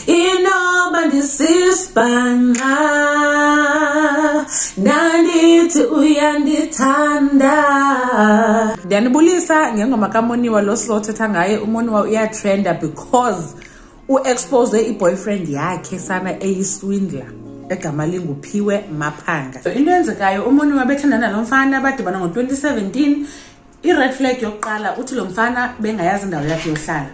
Inoba ndisisibhanqa ndandithi uyandithanda. Ndiyanibulisa ngengoma kaMoneoa lo sizothetha ngaye. uMoneoa uyatrenda because u-expose i-boyfriend yakhe sana eyiswindler egama linguPhiwe Maphanga. Into enzekayo, uMoneoa bethandana nomfana badibana ngo-2017. I-red flag yokuqala uthi lo mfana bengayazi indawo yakhe yohlala.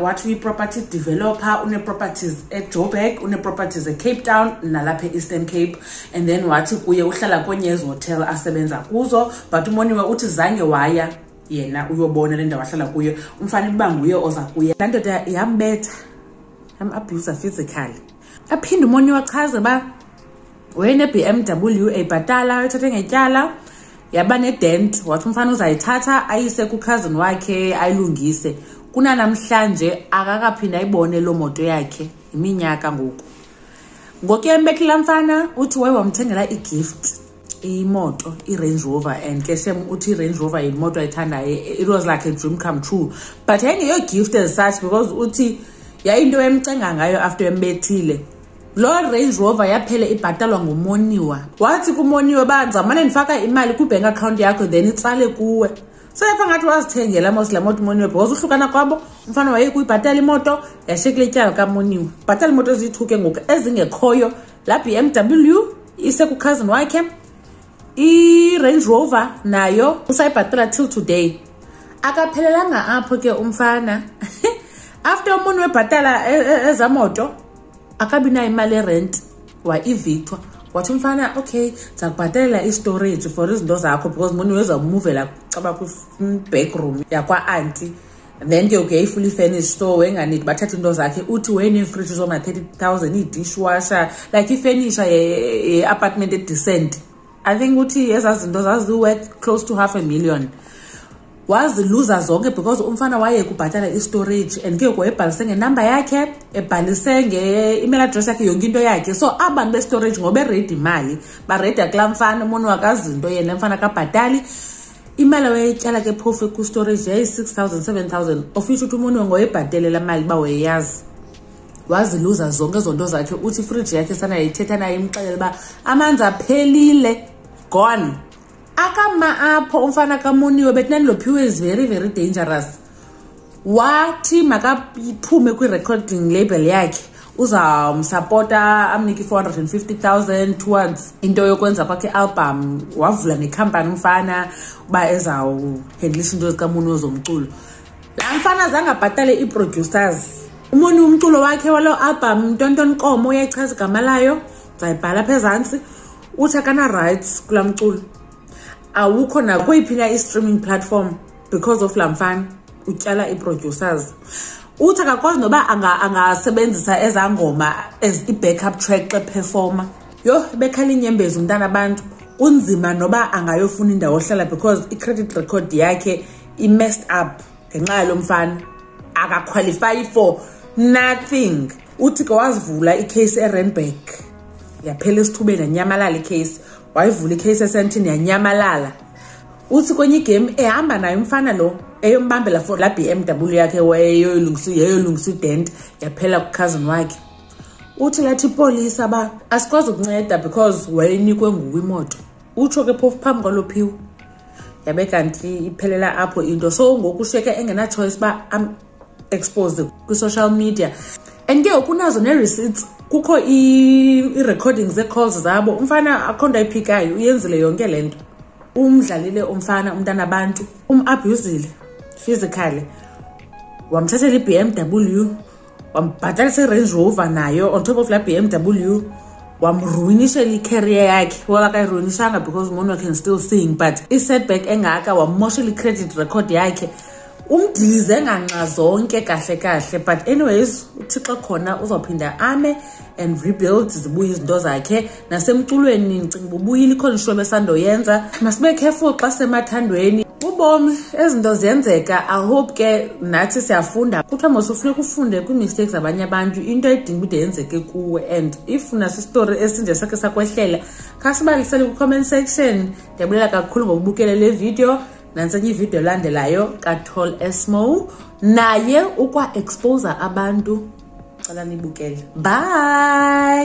Wathi uyi-property developer, une-properties eJoburg, une-properties eCape Town nalapha e-Eastern Cape, and then wathi kuye uhlala kweNyezi Hotel asebenza kuzo. But uMoneoa uthi zange waya yena uyobona le ndawo ahlala kuyo, umfana iba nguye oza kuye. Laa ndoda yambetha, yam-abuser physically. Aphinde uMoneoa achaze uba wayene-BMW eyibhatala, ayithathe ngetyala, yaba ne-dent. Wathi umfana uzayithatha ayise ku-cousin wakhe ayilungise. Kunanamhlanje akakaphinda ayibone lo moto yakhe, iminyaka ngoku. Ngokuye la mfana uthi waye wamthengela i-gift, imoto, i-Range Rover, and ke shem uthi i-Range Rover imoto ayithandayo. It was like a dream come true, but yayingeyo gift as such because uthi yayinto emcenga ngayo after embethile. Lo Range Rover yaphele ibhatalwa nguMoneoa. Wathi kuMoneoa banzamane ndifaka imali ku-bank account yakho then itsale kuwe. So yapha ngathi wazithengela mos la moto uMoneoa because uhlukana kwabo. Umfana waye kuyibhatala imoto yashekile ityala kaMoneoa. Bhatala imoto ezithuke ngoku ezingekhoyo. La BMW ise ku-cousin wakhe. I-Range Rover nayo usayibhatala till today. Akaphelelanga apho ke umfana. After uMoneoa ebhatala ezamoto akabi na imali erent wa-evictwa. Wathi umfana okay zakubhatalela i-storage for izinto zakho because uMoneoa ezawumuvela caba kwi-back room yakwa-auntie, then ke uke fully furnished, so wenganidi bathatha into zakhe. Uthi wayene-fridge zoma-30,000, i-dishwasher, like i-furniture ye-apartment e-decent. I think uthi ezaa zinto zazi-worth close to $500,000. Waziluza zonke because umfana waye kubhatala i-storage, and ke wayebhalise ngenamba yakhe, ebhalise nge-email address yakhe, yonke into yakhe. So abantu be-storage ngobe ready imali bareda kulaa mfana. uMoneoa akazinto yena mfana kabhatali imali wayetyala ke phofu ku-storage yayi-6,000 7,000 of which uthi uMoneoa ngoyebhatele la mali uba wayeyazi. Waziluza zonke ezo nto zakhe. Uthi ifridge yakhe sana yayithetha naye imxelela uba amanzi aphelile, gone. Akama apho umfana kaMoneoa betnani lo Phiwe is very very dangerous. Wathi makaphume kwi-recording label yakhe uzamsupporta amniki 450,000 towards into yokwenza kwakhe album. Wavula nekhampani umfana uba ezawuhandlisha into zikaMoneoa zomculo. La mfana zangabhatale i-producers. uMoneoa umculo wakhe walo album Ntonton Nkomo uyayichaza igama layo, uzayibhala phezantsi. Uthi akana rights kula mculo, awukho nakweyiphi i-streaming platform because of lamfana utyala i-producers. Uthi akakwazi noba angasebenzisa ezangoma as i-backup track performer. Yo bekhala inyembezi umntana abantu kunzima noba angayofuna indawo ohlala because i-credit record yakhe i-messed up ngenxa yalo mfana, akaqualify for nothing. Uthi ke wazivula i-case eRandburg yaphela esithubeni yanyamalala i-case. Wayivula i-case esentini yanyamalala. Uthi kwenye igame ehamba nayo umfana lo eyombambela for la BMW yakhe wayeyolungisa ident yaphela ku-cousin wakhe. Uthi lathi ipolisa ba asikwazi ukunceda because wayenikwe nguwe imoto. Utsho ke phofu phambi kwalo Phiwe yabe kanti iphelela apho into. So ngoku usheke engena-choice ba am-expose kwi-social media, and ke kunazo ne-receipts. Kukho i-recordings ze-calls zabo. Umfana akhonda iphikayo uyenzile yonke le nto. Umdlalile umfana umntana abantu, abusile physically, wamthathela i-BMW, wambhatalisa i-Range Rover nayo on top of la BMW, wamruinishela i-career yakhe. Well, akayiruinishanga because uMoneoa can still sing, but i-setback engaka wamoshela i-credit record yakhe. Umdilize nganqa zonke kahle kahle, but anyways uThixo khona uzawuphinda ame and rebuild zibuye izinto zakhe. Nasemculweni ndicinga ubuyile ikhona ishobe esandoyenza. Masibe careful xa semathandweni. Ubomi ezinto ziyenzeka. I hope ke nathi siyafunda. Kuthiwa mosufuneka ufunde kwi-mistakes zabanye abantu, into edinga ude yenzeke kuwe. And if unasi-story esinje sakhe sakwehlela, khasibalisele ku-comment section. Ndiyabulela kakhulu ngokubukela le video. Nansenye ivideo elandelayo kaTall Esmo naye ukwa-exposer abantu cala nibukele. Bye.